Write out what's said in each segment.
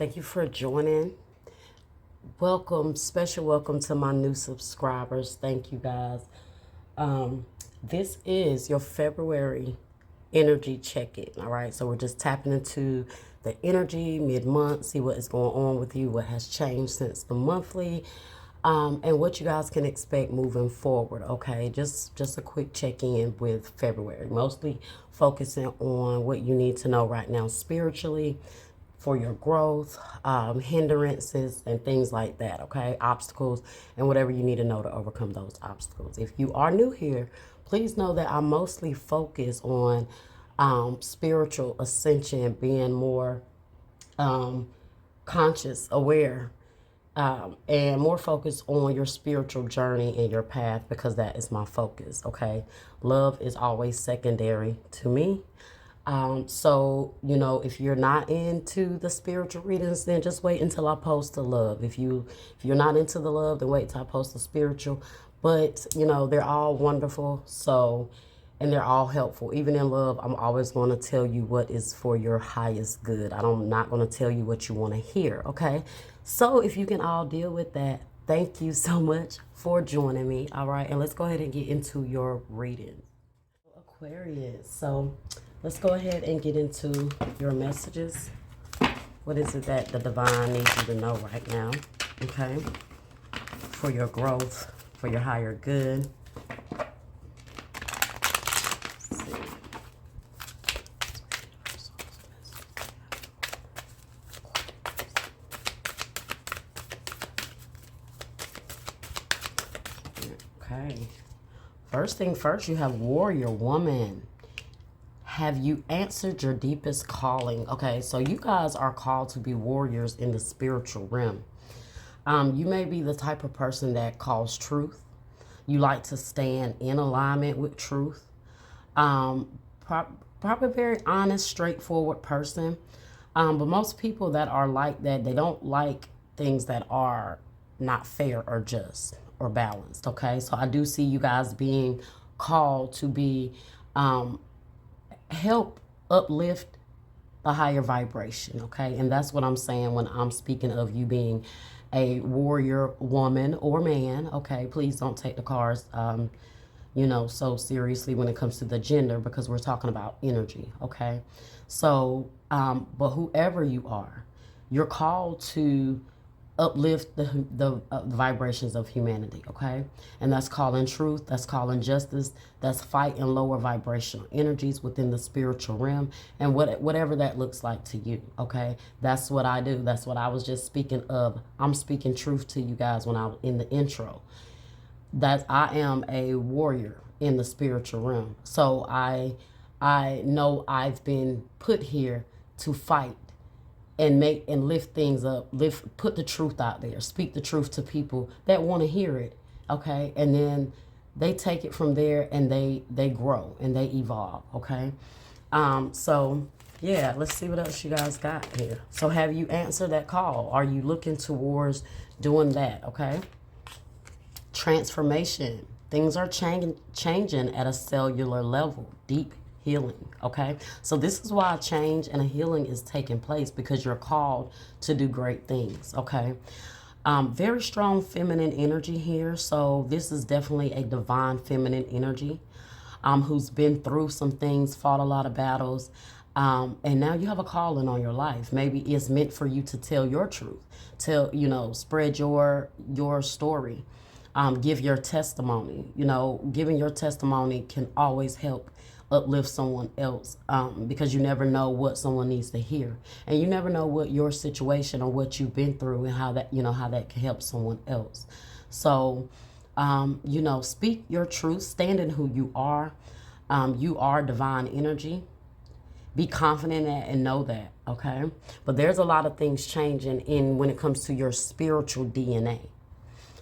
Thank you for joining. Welcome, special welcome to my new subscribers. Thank you guys. This is your February energy check-in. All right, so we're just tapping into the energy mid-month, see what is going on with you, what has changed since the monthly, and what you guys can expect moving forward. Okay, just a quick check-in with February, mostly focusing on what you need to know right now spiritually for your growth, hindrances, and things like that, okay? Obstacles, and whatever you need to know to overcome those obstacles. If you are new here, please know that I mostly focus on spiritual ascension, being more conscious, aware, and more focused on your spiritual journey and your path, because that is my focus, okay? Love is always secondary to me. So, if you're not into the spiritual readings, then just wait until I post the love. If you're not into the love, then wait till I post the spiritual. But, they're all wonderful. So, and they're all helpful. Even in love, I'm always going to tell you what is for your highest good. I'm not going to tell you what you want to hear, okay? So if you can all deal with that, thank you so much for joining me, all right? And let's go ahead and get into your reading. Aquarius, so let's go ahead and get into your messages. What is it that the divine needs you to know right now, okay? For your growth, for your higher good. Let's see. Okay. First thing first, you have warrior woman. Have you answered your deepest calling? Okay, so you guys are called to be warriors in the spiritual realm. You may be the type of person that calls truth. You like to stand in alignment with truth. Probably a very honest, straightforward person. But most people that are like that, they don't like things that are not fair or just or balanced, okay? So I do see you guys being called to be help uplift the higher vibration, okay? And that's what I'm saying when I'm speaking of you being a warrior woman or man, okay? Please don't take the cards so seriously when it comes to the gender, because we're talking about energy, okay? So but whoever you are, you're called to uplift the vibrations of humanity, okay? And that's calling truth, that's calling justice, that's fighting lower vibrational energies within the spiritual realm, and whatever that looks like to you, okay? That's what I do. That's what I was just speaking of. I'm speaking truth to you guys when I was in the intro, that I am a warrior in the spiritual realm. So I know I've been put here to fight and make and lift things up, put the truth out there, speak the truth to people that want to hear it, okay? And then they take it from there and they grow and they evolve, okay? So yeah, let's see what else you guys got here. So have you answered that call? Are you looking towards doing that, okay? Transformation. Things are changing at a cellular level. Deep healing, okay? So this is why a change and a healing is taking place, because you're called to do great things, okay? Very strong feminine energy here. So this is definitely a divine feminine energy who's been through some things, fought a lot of battles, and now you have a calling on your life. Maybe it's meant for you to tell your truth, spread your story, give your testimony. Giving your testimony can always help uplift someone else, because you never know what someone needs to hear, and you never know what your situation or what you've been through and how that can help someone else. So speak your truth, stand in who you are. You are divine energy. Be confident in that and know that, okay? But there's a lot of things changing when it comes to your spiritual DNA,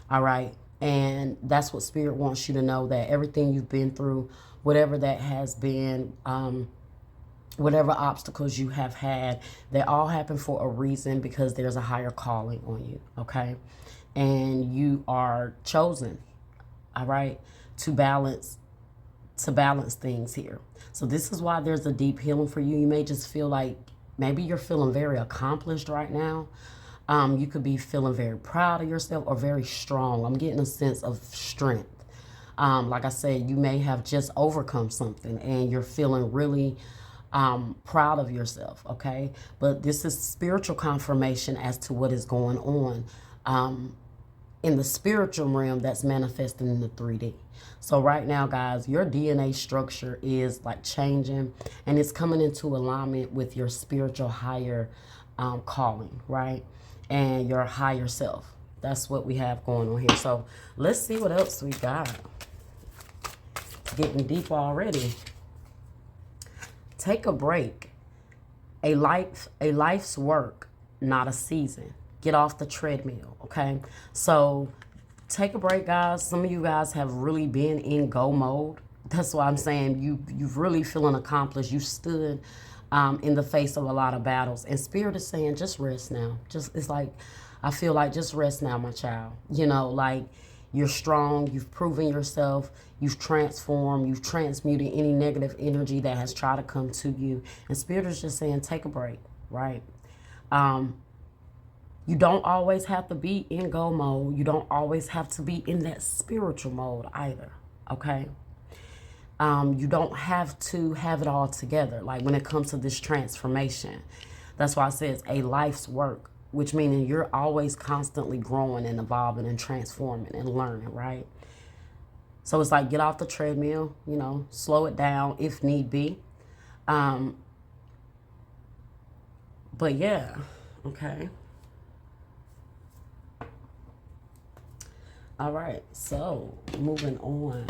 all right? And that's what Spirit wants you to know, that everything you've been through, whatever that has been, whatever obstacles you have had, they all happen for a reason, because there's a higher calling on you, okay? And you are chosen, all right, to balance things here. So this is why there's a deep healing for you. You may just feel like maybe you're feeling very accomplished right now. You could be feeling very proud of yourself or very strong. I'm getting a sense of strength. Like I said, you may have just overcome something and you're feeling really proud of yourself, okay? But this is spiritual confirmation as to what is going on in the spiritual realm that's manifesting in the 3D. So right now, guys, your DNA structure is like changing and it's coming into alignment with your spiritual higher calling, right? And your higher self. That's what we have going on here. So let's see what else we got. Getting deep already. Take a break. A life's work, not a season. Get off the treadmill, okay? So take a break, guys. Some of you guys have really been in go mode. That's why I'm saying you've really feeling accomplished. You stood in the face of a lot of battles. And Spirit is saying, just rest now. It's like, I feel like just rest now, my child. You know, like you're strong. You've proven yourself. You've transformed. You've transmuted any negative energy that has tried to come to you. And Spirit is just saying, take a break, right? You don't always have to be in go mode. You don't always have to be in that spiritual mode either, okay? You don't have to have it all together. Like when it comes to this transformation, that's why it says a life's work, which meaning you're always constantly growing and evolving and transforming and learning, right? So it's like get off the treadmill, you know, slow it down if need be. But yeah, okay. All right, so moving on.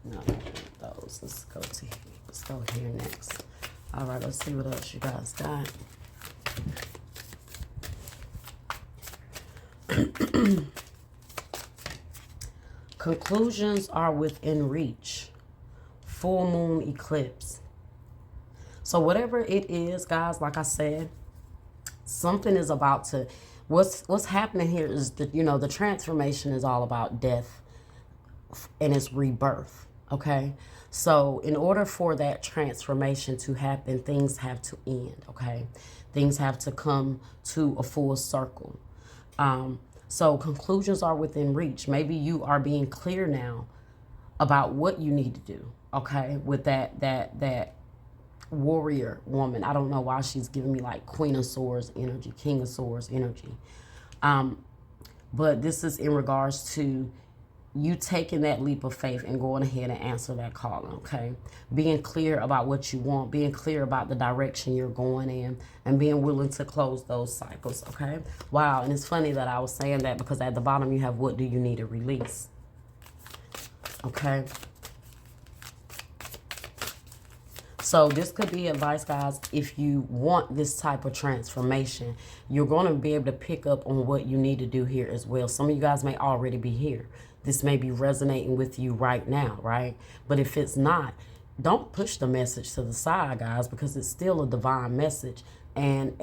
No, those. Let's go here next. All right, let's see what else you guys got. Conclusions are within reach. Full moon eclipse. So whatever it is, guys, like I said, something is about to. What's happening here is that, you know, the transformation is all about death and it's rebirth, okay? So in order for that transformation to happen, things have to end, okay? Things have to come to a full circle. So conclusions are within reach. Maybe you are being clear now about what you need to do, okay? With that warrior woman. I don't know why she's giving me like Queen of Swords energy, King of Swords energy. But this is in regards to you taking that leap of faith and going ahead and answer that calling, okay? Being clear about what you want, being clear about the direction you're going in, and being willing to close those cycles, okay? Wow, and it's funny that I was saying that because at the bottom you have what do you need to release, okay? So this could be advice, guys. If you want this type of transformation, you're going to be able to pick up on what you need to do here as well. Some of you guys may already be here. This may be resonating with you right now, right? But if it's not, don't push the message to the side, guys, because it's still a divine message and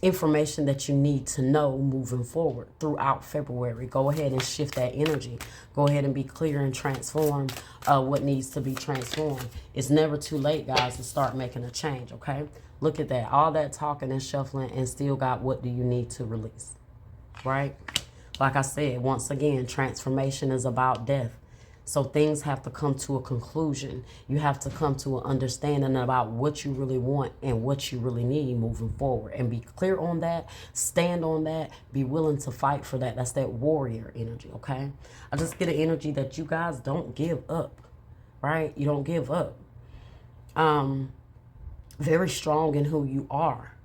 information that you need to know moving forward throughout February. Go ahead and shift that energy. Go ahead and be clear and transform what needs to be transformed. It's never too late, guys, to start making a change, okay? Look at that. All that talking and shuffling and still got what do you need to release, right? Like I said, once again, transformation is about death. So things have to come to a conclusion. You have to come to an understanding about what you really want and what you really need moving forward. And be clear on that. Stand on that. Be willing to fight for that. That's that warrior energy, okay? I just get an energy that you guys don't give up, right? You don't give up. Very strong in who you are.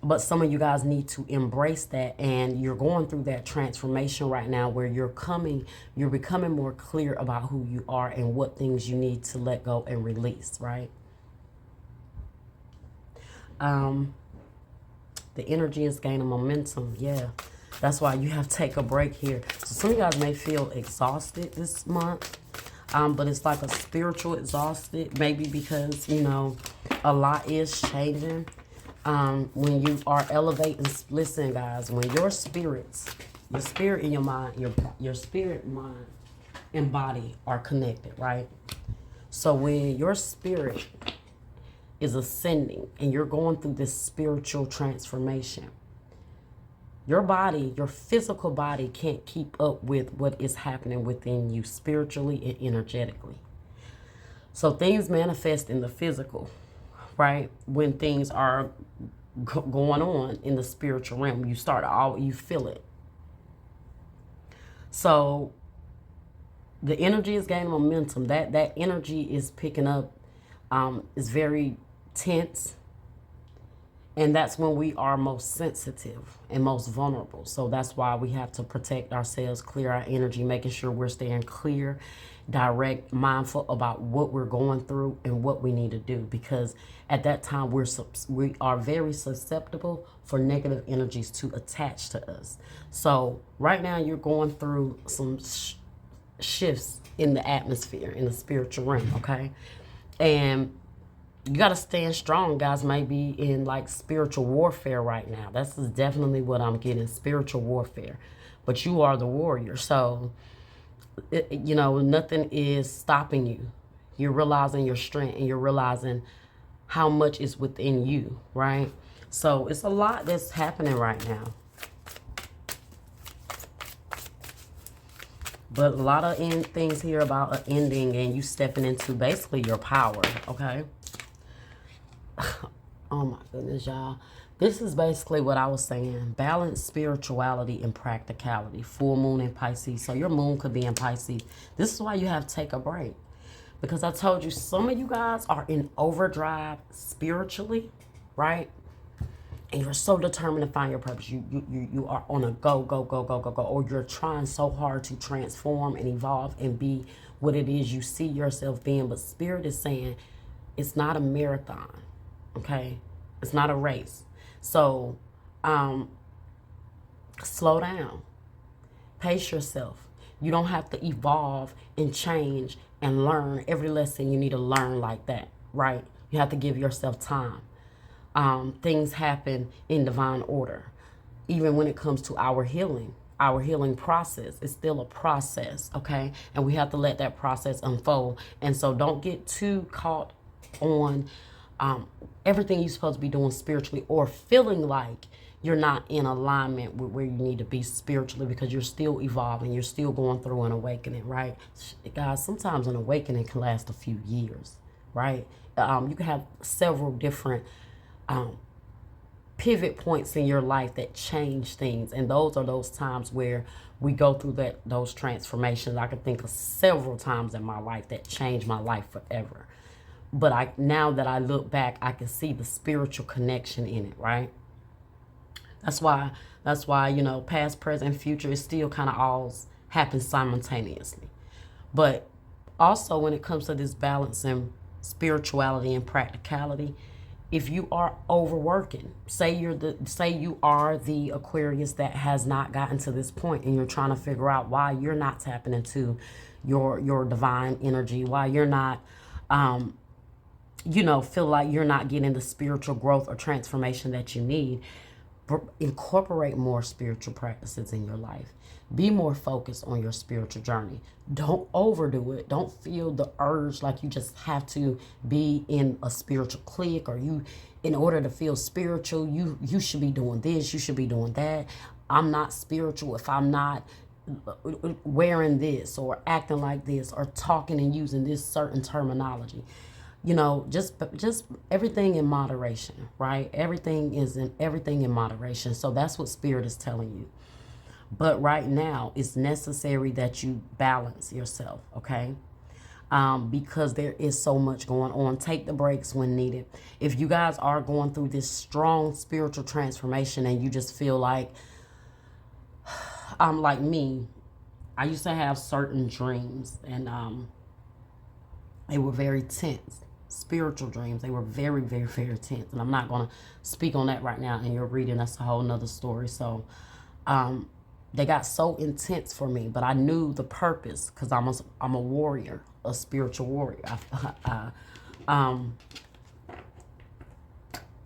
But some of you guys need to embrace that, and you're going through that transformation right now where you're becoming more clear about who you are and what things you need to let go and release, right? The energy is gaining momentum, yeah. That's why you have to take a break here. So some of you guys may feel exhausted this month, but it's like a spiritual exhausted, maybe because, you know, a lot is changing. When you are elevating, listen, guys, when your spirit and your mind, your spirit, mind, and body are connected, right? So when your spirit is ascending and you're going through this spiritual transformation, your body, your physical body can't keep up with what is happening within you spiritually and energetically. So things manifest in the physical, right? When things are going on in the spiritual realm, you feel it. So the energy is gaining momentum. That energy is picking up, is very tense. And that's when we are most sensitive and most vulnerable. So that's why we have to protect ourselves, clear our energy, making sure we're staying clear, direct, mindful about what we're going through and what we need to do. Because at that time, we are very susceptible for negative energies to attach to us. So right now, you're going through some shifts in the atmosphere, in the spiritual realm, okay? And you got to stand strong, guys. Might be in like spiritual warfare right now. That's definitely what I'm getting, spiritual warfare. But you are the warrior. So, nothing is stopping you. You're realizing your strength and you're realizing how much is within you, right? So it's a lot that's happening right now. But a lot of things here about an ending and you stepping into basically your power, okay? Oh my goodness, y'all. This is basically what I was saying. Balance spirituality and practicality. Full moon in Pisces. So your moon could be in Pisces. This is why you have to take a break. Because I told you, some of you guys are in overdrive spiritually, right? And you're so determined to find your purpose. You are on a go. Or you're trying so hard to transform and evolve and be what it is you see yourself being. But Spirit is saying it's not a marathon. Okay, it's not a race. So, slow down, pace yourself. You don't have to evolve and change and learn every lesson you need to learn like that, right? You have to give yourself time. Things happen in divine order. Even when it comes to our healing process, it's still a process, okay? And we have to let that process unfold. And so don't get too caught on everything you're supposed to be doing spiritually or feeling like you're not in alignment with where you need to be spiritually, because you're still evolving. You're still going through an awakening, right? Guys, sometimes an awakening can last a few years, right? You can have several different pivot points in your life that change things. And those are those times where we go through those transformations. I can think of several times in my life that changed my life forever. But now that I look back, I can see the spiritual connection in it, right? That's why, past, present, future, it still kind of all happens simultaneously. But also when it comes to this balance in spirituality and practicality, if you are overworking, say you are the Aquarius that has not gotten to this point and you're trying to figure out why you're not tapping into your divine energy, why you're not feel like you're not getting the spiritual growth or transformation that you need, incorporate more spiritual practices in your life. Be more focused on your spiritual journey. Don't overdo it. Don't feel the urge like you just have to be in a spiritual clique, or in order to feel spiritual, you should be doing this, you should be doing that. I'm not spiritual if I'm not wearing this or acting like this or talking and using this certain terminology. Just everything in moderation, right? Everything in moderation. So that's what Spirit is telling you. But right now, it's necessary that you balance yourself, okay? Because there is so much going on. Take the breaks when needed. If you guys are going through this strong spiritual transformation and you just feel like, like me, I used to have certain dreams, and they were very tense. Spiritual dreams. They were very, very, very tense. And I'm not going to speak on that right now in your reading. That's a whole nother story. So they got so intense for me, but I knew the purpose because I'm a warrior, a spiritual warrior. I'm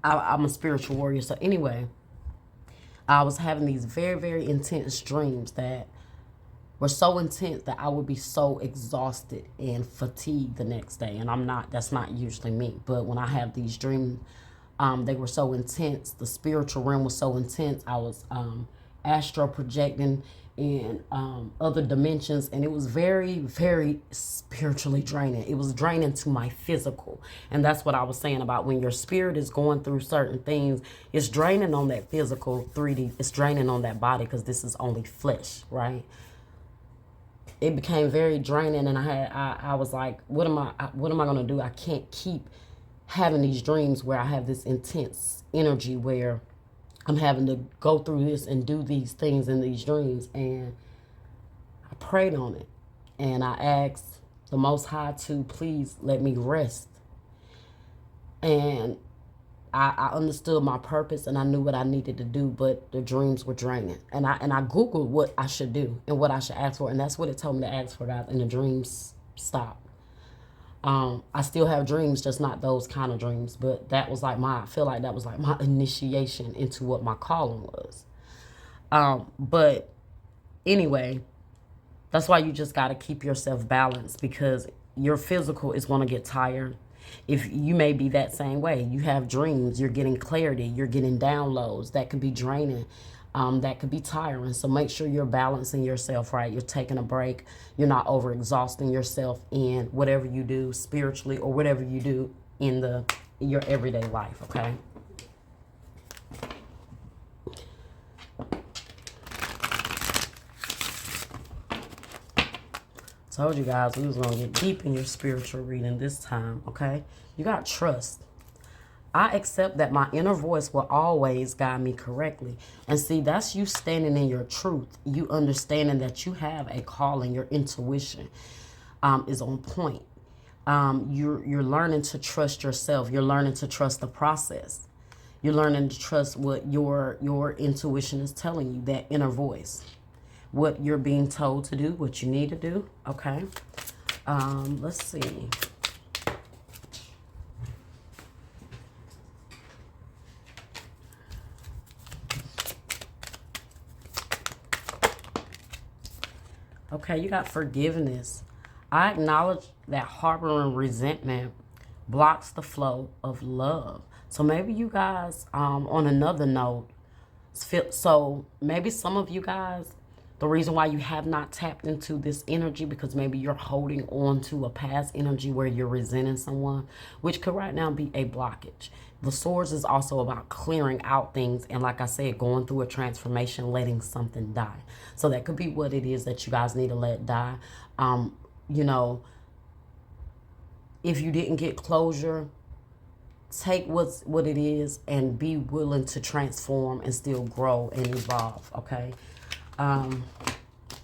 a spiritual warrior. So anyway, I was having these very, very intense dreams that were so intense that I would be so exhausted and fatigued the next day. And that's not usually me. But when I have these dreams, they were so intense. The spiritual realm was so intense. I was astral projecting in other dimensions, and it was very, very spiritually draining. It was draining to my physical. And that's what I was saying about when your spirit is going through certain things, it's draining on that physical 3D, it's draining on that body, because this is only flesh, right? It became very draining, and I was like, what am I gonna do? I can't keep having these dreams where I have this intense energy where I'm having to go through this and do these things in these dreams. And I prayed on it, and I asked the Most High to please let me rest. And I understood my purpose, and I knew what I needed to do, but the dreams were draining. And I Googled what I should do and what I should ask for, and that's what it told me to ask for, guys. And the dreams stopped. I still have dreams, just not those kind of dreams. But that was like I feel like that was like my initiation into what my calling was. But anyway, that's why you just got to keep yourself balanced, because your physical is going to get tired. If you may be that same way, you have dreams, you're getting clarity, you're getting downloads, that could be draining. That could be tiring. So make sure you're balancing yourself right. You're taking a break. You're not overexhausting yourself in whatever you do spiritually or whatever you do in your everyday life, okay? Told you guys we was going to get deep in your spiritual reading this time, okay? You got trust. I accept that my inner voice will always guide me correctly. And see, that's you standing in your truth. You understanding that you have a calling. Your intuition is on point. You're learning to trust yourself. You're learning to trust the process. You're learning to trust what your intuition is telling you, that inner voice. What you're being told to do, what you need to do, okay? Let's see. Okay, you got forgiveness. I acknowledge that harboring resentment blocks the flow of love. So maybe you guys, on another note, so maybe some of you guys, the reason why you have not tapped into this energy, because maybe you're holding on to a past energy where you're resenting someone, which could right now be a blockage. The swords is also about clearing out things, and like I said, going through a transformation, letting something die. So that could be what it is that you guys need to let die. You know, if you didn't get closure, take what it is and be willing to transform and still grow and evolve, okay?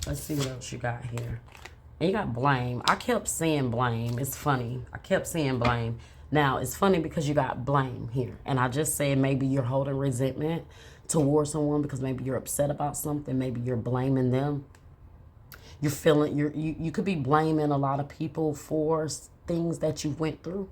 Let's see what else you got here. And you got blame. I kept saying blame. It's funny. I kept saying blame. Now, it's funny because you got blame here. And I just said maybe you're holding resentment towards someone because maybe you're upset about something. Maybe you're blaming them. You're feeling, you could be blaming a lot of people for things that you went through.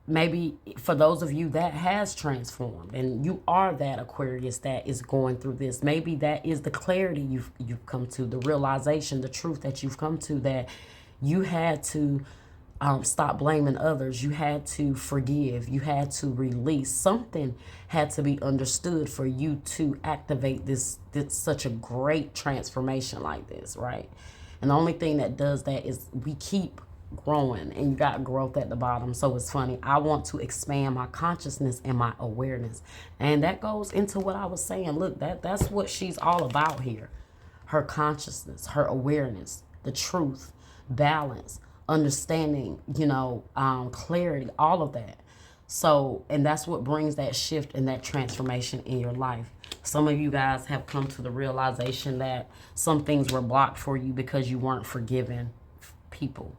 Maybe for those of you that has transformed and you are that Aquarius that is going through this, maybe that is the clarity you've come to, the realization, the truth that you've come to, that you had to stop blaming others. You had to forgive. You had to release. Something had to be understood for you to activate this such a great transformation like this, right? And the only thing that does that is we keep growing, and you got growth at the bottom. So it's funny. I want to expand my consciousness and my awareness. And that goes into what I was saying. Look, that's what she's all about here. Her consciousness, her awareness, the truth, balance, understanding, clarity, all of that. So, and that's what brings that shift and that transformation in your life. Some of you guys have come to the realization that some things were blocked for you because you weren't forgiving people.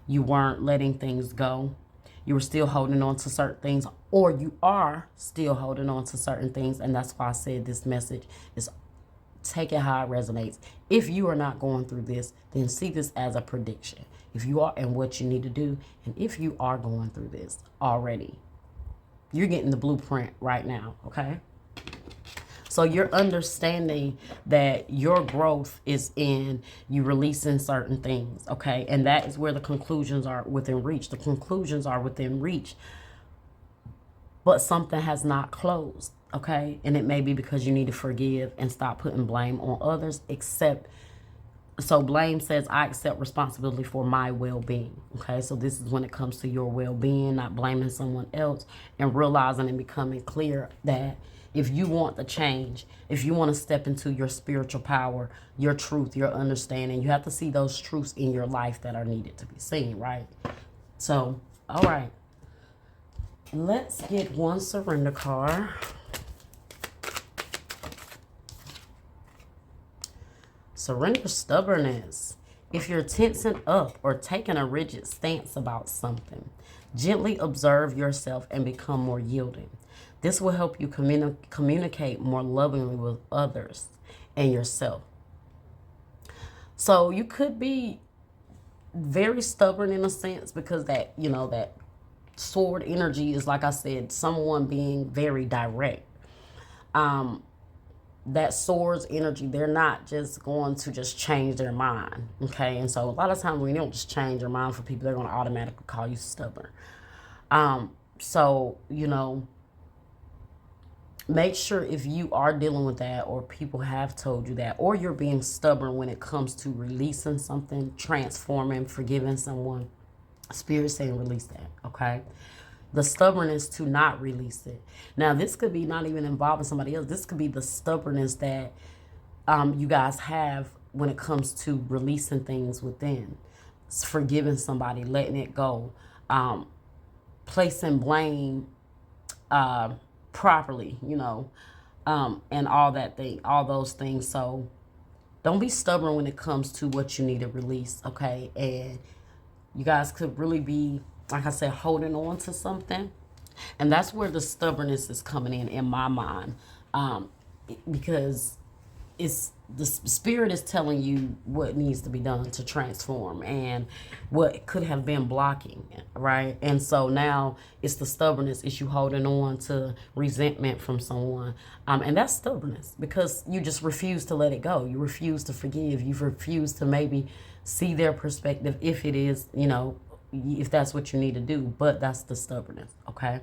You weren't letting things go. You were still holding on to certain things, or you are still holding on to certain things. And that's why I said this message is take it how it resonates. If you are not going through this, then see this as a prediction. If you are, and what you need to do, and if you are going through this already, you're getting the blueprint right now, okay? So you're understanding that your growth is in you releasing certain things, okay? And that is where the conclusions are within reach. The conclusions are within reach, but something has not closed, okay? And it may be because you need to forgive and stop putting blame on others, so blame says, I accept responsibility for my well-being, okay? So this is when it comes to your well-being, not blaming someone else, and realizing and becoming clear that if you want the change, if you want to step into your spiritual power, your truth, your understanding, you have to see those truths in your life that are needed to be seen, right? So, all right. Let's get one surrender card. Surrender stubbornness. If you're tensing up or taking a rigid stance about something, gently observe yourself and become more yielding. This will help you communicate more lovingly with others and yourself. So you could be very stubborn in a sense because that, that sword energy is, like I said, someone being very direct. That swords energy, they're not just going to just change their mind, okay? And so a lot of times when you don't just change your mind for people, they're going to automatically call you stubborn. So, make sure if you are dealing with that, or people have told you that, or you're being stubborn when it comes to releasing something, transforming, forgiving someone, Spirit saying release that, okay? The stubbornness to not release it. Now, this could be not even involving somebody else. This could be the stubbornness that you guys have when it comes to releasing things within. It's forgiving somebody, letting it go, placing blame properly, and all those things. So don't be stubborn when it comes to what you need to release, okay? And you guys could really be, like I said, holding on to something. And that's where the stubbornness is coming in my mind. Because it's the Spirit is telling you what needs to be done to transform and what could have been blocking, right? And so now it's the stubbornness. It's you holding on to resentment from someone. And that's stubbornness because you just refuse to let it go. You refuse to forgive. You refuse to maybe see their perspective if it is, if that's what you need to do. But that's the stubbornness, okay?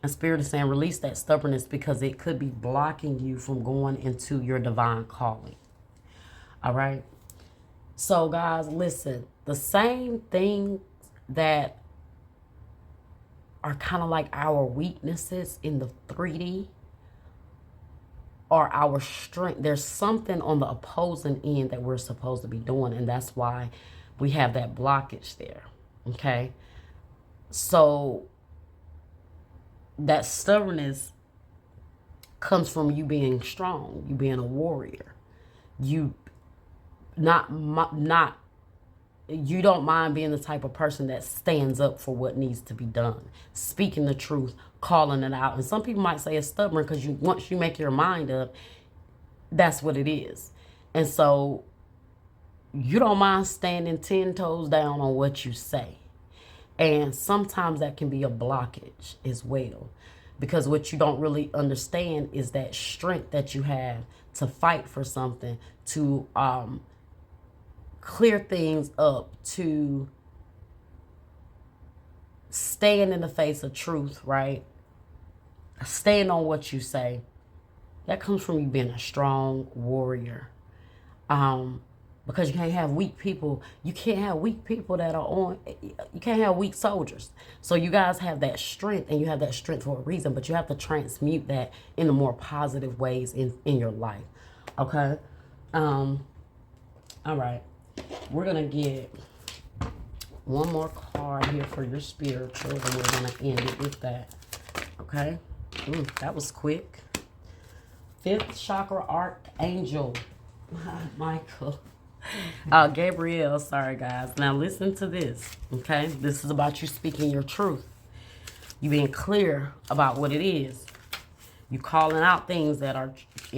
And Spirit is saying release that stubbornness because it could be blocking you from going into your divine calling. All right? So, guys, listen. The same things that are kind of like our weaknesses in the 3D are our strength. There's something on the opposing end that we're supposed to be doing, and that's why we have that blockage there. Okay? So that stubbornness comes from you being strong, you being a warrior. You you don't mind being the type of person that stands up for what needs to be done, speaking the truth, calling it out. And some people might say it's stubborn because once you make your mind up, that's what it is. And so you don't mind standing 10 toes down on what you say. And sometimes that can be a blockage as well. Because what you don't really understand is that strength that you have to fight for something, to clear things up, to stand in the face of truth, right? Stand on what you say. That comes from you being a strong warrior. Because you can't have weak people. You can't have weak people you can't have weak soldiers. So you guys have that strength, and you have that strength for a reason, but you have to transmute that in the more positive ways in your life. Okay? All right. We're going to get one more card here for your spiritual, and we're going to end it with that. Okay? That was quick. 5th chakra archangel, Michael. Gabriel, sorry guys. Now listen to this, okay? This is about you speaking your truth. You being clear about what it is. You calling out things that are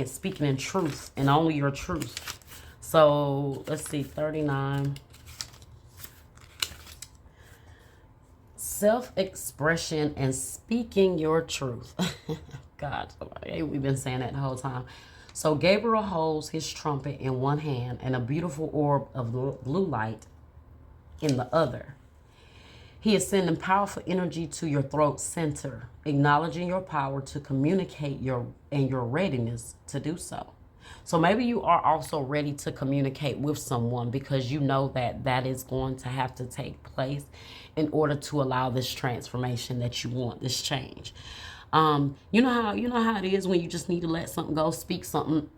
speaking in truth and only your truth. So let's see, 39. Self-expression and speaking your truth. God, we've been saying that the whole time. So Gabriel holds his trumpet in one hand and a beautiful orb of blue light in the other. He is sending powerful energy to your throat center, acknowledging your power to communicate your readiness to do so. So maybe you are also ready to communicate with someone because you know that that is going to have to take place in order to allow this transformation that you want, this change. You know how it is when you just need to let something go, speak something,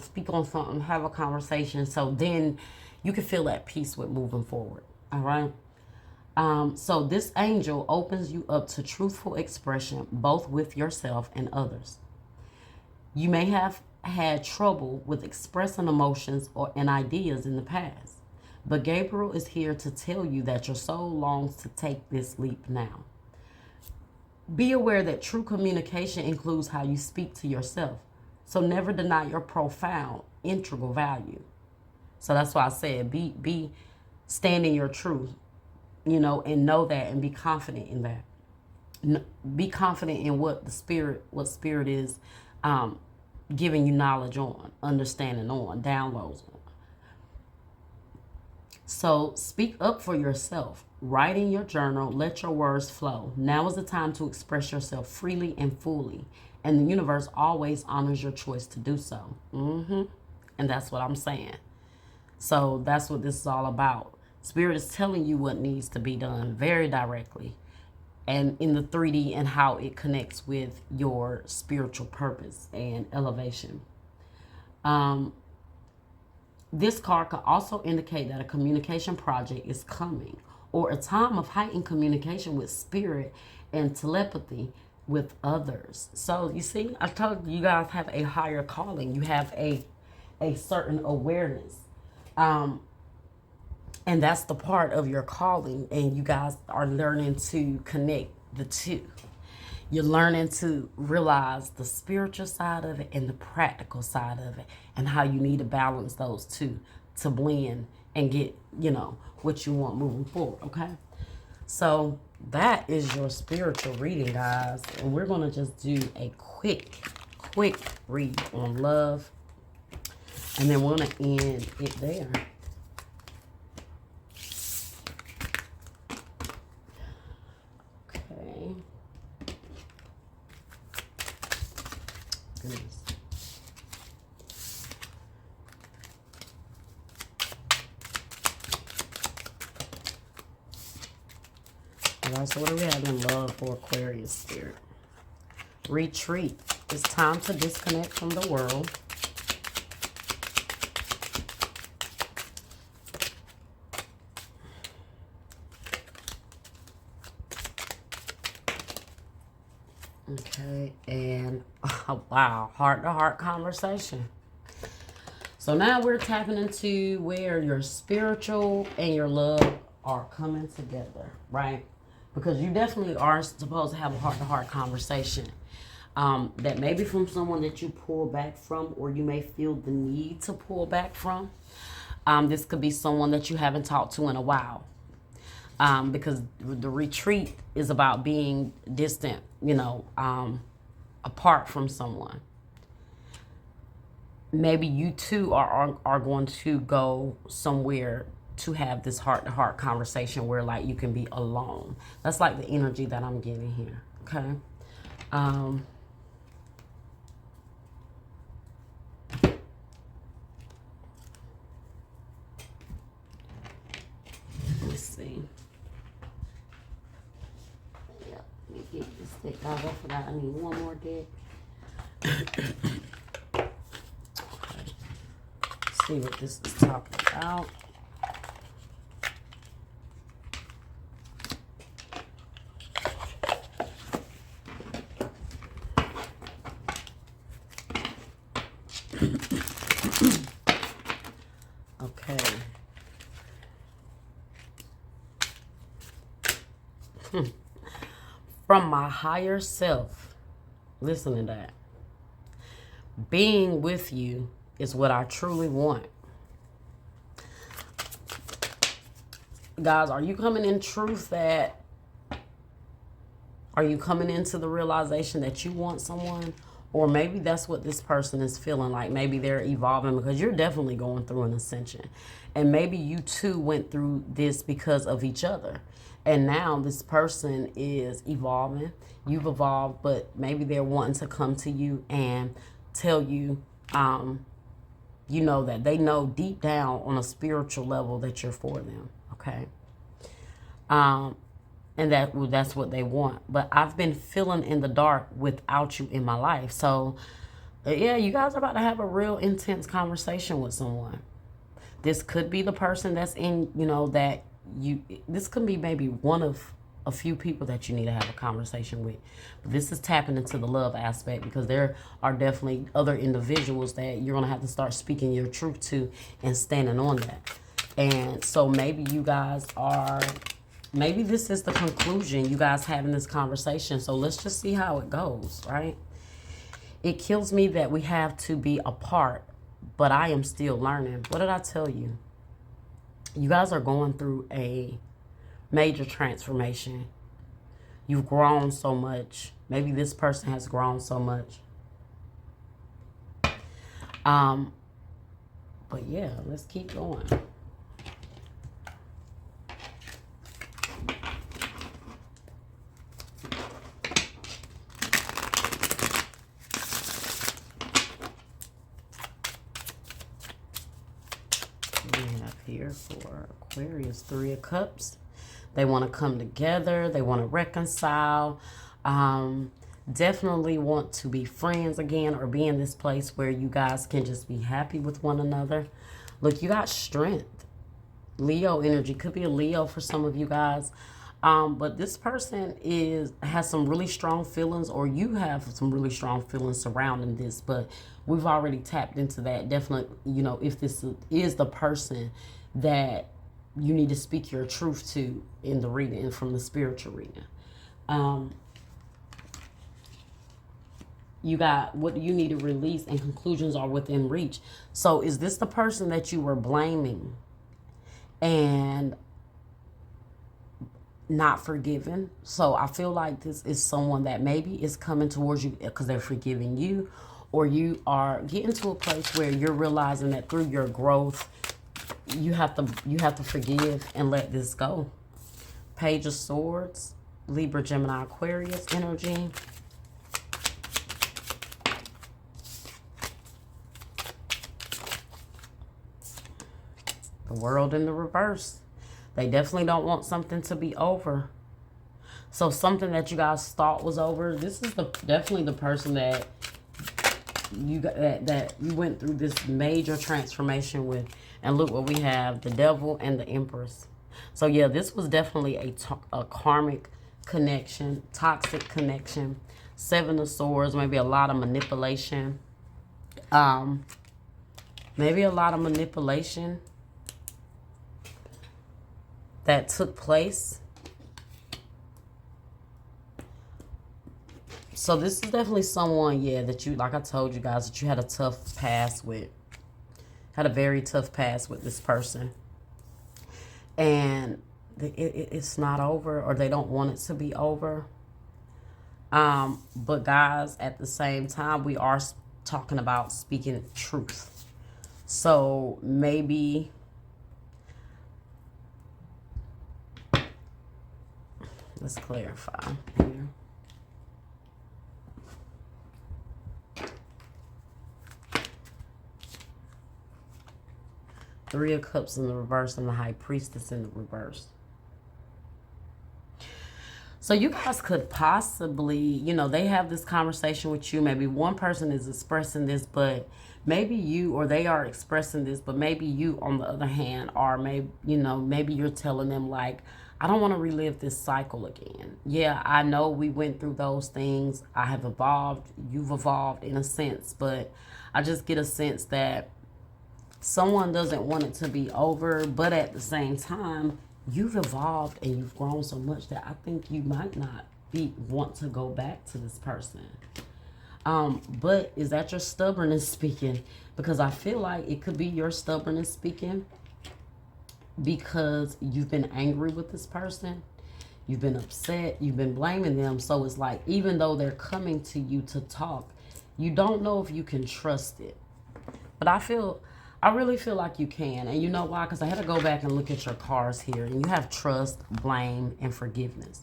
speak on something, have a conversation. So then you can feel that peace with moving forward. All right. So this angel opens you up to truthful expression, both with yourself and others. You may have had trouble with expressing emotions and ideas in the past, but Gabriel is here to tell you that your soul longs to take this leap now. Be aware that true communication includes how you speak to yourself. So never deny your profound, integral value. So that's why I said be stand in your truth, and know that and be confident in that. Be confident in what spirit is giving you knowledge on, understanding on, downloads on. So speak up for yourself. Write in your journal. Let your words flow. Now is the time to express yourself freely and fully. And the universe always honors your choice to do so. And that's what I'm saying. So that's what this is all about. Spirit is telling you what needs to be done very directly. And in the 3D and how it connects with your spiritual purpose and elevation. This card could also indicate that a communication project is coming, or a time of heightened communication with spirit and telepathy with others. So you see, I told you guys have a higher calling. You have a certain awareness. And that's the part of your calling. And you guys are learning to connect the two. You're learning to realize the spiritual side of it and the practical side of it, and how you need to balance those two to blend and get, what you want moving forward, okay? So that is your spiritual reading, guys. And we're going to just do a quick read on love. And then we're going to end it there. Okay. Goodness. Alright, so what do we have in love for Aquarius spirit? Retreat. It's time to disconnect from the world. Okay, and wow, heart-to-heart conversation. So now we're tapping into where your spiritual and your love are coming together, right? Because you definitely are supposed to have a heart-to-heart conversation that may be from someone that you pull back from, or you may feel the need to pull back from. This could be someone that you haven't talked to in a while. Because the retreat is about being distant, apart from someone. Maybe you two are going to go somewhere to have this heart-to-heart conversation where, like, you can be alone. That's like the energy that I'm getting here, okay? Let's see. Yep, let me get this deck out. I forgot I need one more deck. Okay. See what this is talking about. Okay. From my higher self, listen to that. Being with you is what I truly want. Guys, are you coming in truth that Are you coming into the realization that you want someone? Or maybe that's what this person is feeling like. Maybe they're evolving, because you're definitely going through an ascension. And maybe you too went through this because of each other. And now this person is evolving. You've evolved, but maybe they're wanting to come to you and tell you, you know, that they know deep down on a spiritual level that you're for them. Okay. And that's what they want. But I've been feeling in the dark without you in my life. So, yeah, you guys are about to have a real intense conversation with someone. This could be the person that's in, you know, that you, this could be maybe one of a few people that you need to have a conversation with. But this is tapping into the love aspect, because there are definitely other individuals that you're going to have to start speaking your truth to and standing on that. And so maybe you guys are... Maybe this is the conclusion, you guys having this conversation. So let's just see how it goes, right? It kills me that we have to be apart, but I am still learning. What did I tell you? You guys are going through a major transformation. You've grown so much. Maybe this person has grown so much. But yeah, let's keep going. Here for Aquarius, 3 of Cups. They want to come together. They want to reconcile. Definitely want to be friends again, or be in this place where you guys can just be happy with one another. Look, you got strength. Leo energy. Could be a Leo for some of you guys. But this person has some really strong feelings, or you have some really strong feelings surrounding this, but we've already tapped into that. Definitely, you know, if this is the person that you need to speak your truth to in the reading, from the spiritual reading. You got what you need to release, and conclusions are within reach. So is this the person that you were blaming and not forgiven? So I feel like this is someone that maybe is coming towards you because they're forgiving you, or you are getting to a place where you're realizing that through your growth, you have to forgive and let this go. Page of Swords, Libra, Gemini, Aquarius energy. The World in the reverse. They definitely don't want something to be over. So something that you guys thought was over, this is definitely the person that you got, that you went through this major transformation with. And look what we have, the Devil and the Empress. So yeah, this was definitely a karmic connection, toxic connection. 7 of Swords, maybe a lot of manipulation. Maybe a lot of manipulation that took place. So this is definitely someone, yeah, that you, like I told you guys, that you had a tough past with. Had a very tough past with this person. And it's not over, or they don't want it to be over. But guys, at the same time, we are talking about speaking truth. So maybe... Let's clarify here. Three of Cups in the reverse and the High Priestess in the reverse. So you guys could possibly, you know, they have this conversation with you. Maybe one person is expressing this, but maybe you, or they are expressing this, but maybe you, on the other hand, are maybe, you know, maybe you're telling them like, I don't want to relive this cycle again. Yeah, I know we went through those things. I have evolved. You've evolved in a sense, but I just get a sense that someone doesn't want it to be over, but at the same time, you've evolved and you've grown so much that I think you might not want to go back to this person. But is that your stubbornness speaking? Because I feel like it could be your stubbornness speaking, because you've been angry with this person. You've been upset. You've been blaming them. So it's like, even though they're coming to you to talk, you don't know if you can trust it. But I really feel like you can. And you know why? Because I had to go back and look at your cards here. And you have trust, blame, and forgiveness.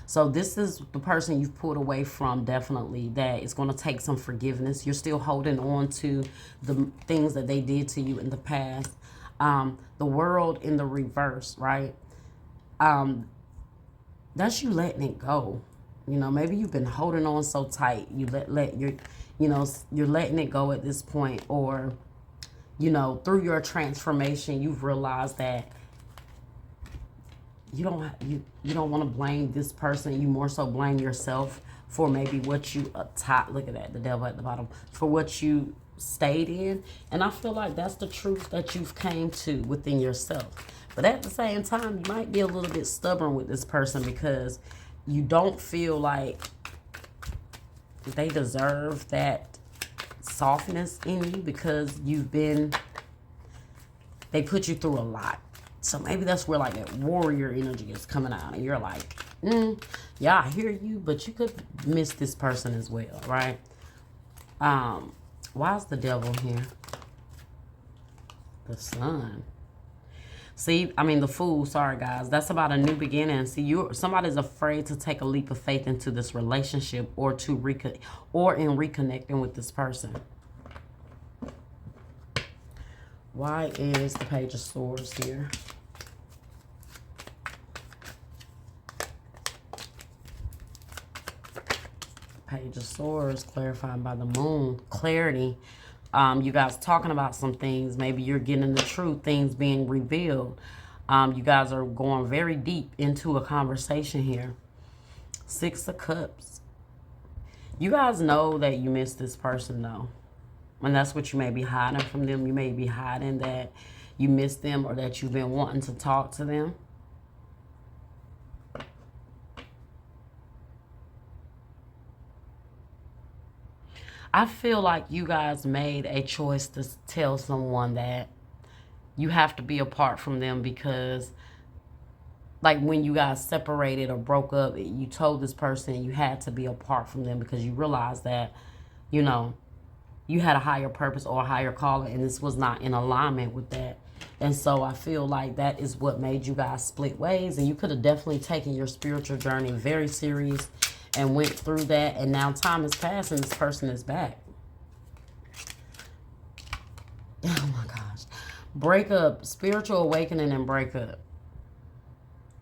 So this is the person you've pulled away from, definitely, that is going to take some forgiveness. You're still holding on to the things that they did to you in the past. The world in the reverse, right? That's you letting it go. You know, maybe you've been holding on so tight. You you're letting it go at this point. Or, you know, through your transformation, you've realized that you don't want to blame this person. You more so blame yourself for maybe what you look at that, the devil at the bottom, for what you stayed in. And I feel like that's the truth that you've came to within yourself. But at the same time, you might be a little bit stubborn with this person because you don't feel like they deserve that softness in you, because they put you through a lot. So maybe that's where like that warrior energy is coming out, and you're like, yeah, I hear you, but you could miss this person as well, right? Why is the devil here? The sun. See, I mean, the Fool, sorry guys, that's about a new beginning. See, somebody's afraid to take a leap of faith into this relationship, or in reconnecting with this person. Why is the Page of Swords here? Page of Swords, clarified by the Moon. Clarity. You guys talking about some things. Maybe you're getting the truth, things being revealed. You guys are going very deep into a conversation here. Six of Cups. You guys know that you miss this person, though. And that's what you may be hiding from them. You may be hiding that you miss them, or that you've been wanting to talk to them. I feel like you guys made a choice to tell someone that you have to be apart from them, because like when you guys separated or broke up, you told this person you had to be apart from them because you realized that, you know, you had a higher purpose or a higher calling, and this was not in alignment with that. And so I feel like that is what made you guys split ways. And you could have definitely taken your spiritual journey very serious and went through that. And now time has passed and this person is back. Oh my gosh. Breakup, spiritual awakening and breakup.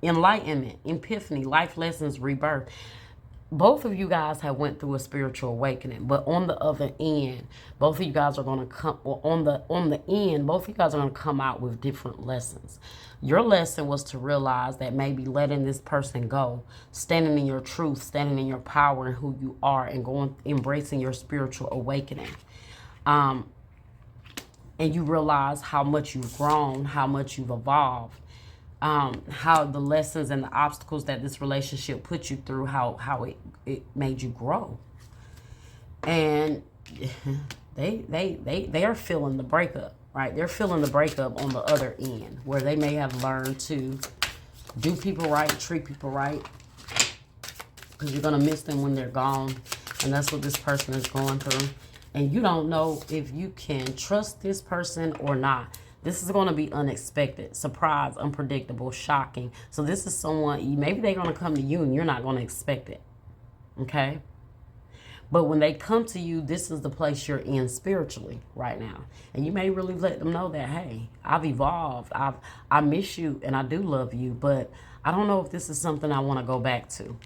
Enlightenment, epiphany, life lessons, rebirth. Both of you guys have went through a spiritual awakening, but on the other end, both of you guys are going to come, or on the end, both of you guys are going to come out with different lessons. Your lesson was to realize that maybe letting this person go, standing in your truth, standing in your power and who you are, and embracing your spiritual awakening. And you realize how much you've grown, how much you've evolved. How the lessons and the obstacles that this relationship put you through, how it made you grow. And they are feeling the breakup, right? They're feeling the breakup on the other end, where they may have learned to do people right, treat people right, because you're going to miss them when they're gone. And that's what this person is going through. And you don't know if you can trust this person or not. This is going to be unexpected, surprise, unpredictable, shocking. So this is someone, maybe they're going to come to you and you're not going to expect it. Okay? But when they come to you, this is the place you're in spiritually right now. And you may really let them know that, hey, I've evolved. I miss you and I do love you, but I don't know if this is something I want to go back to.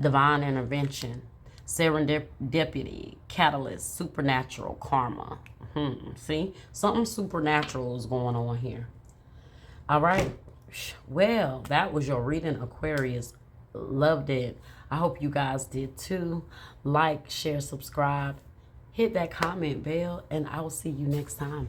Divine intervention, serendipity, catalyst, supernatural, karma. See, something supernatural is going on here. All right. Well, that was your reading, Aquarius. Loved it. I hope you guys did too. Like, share, subscribe, hit that comment bell, and I will see you next time.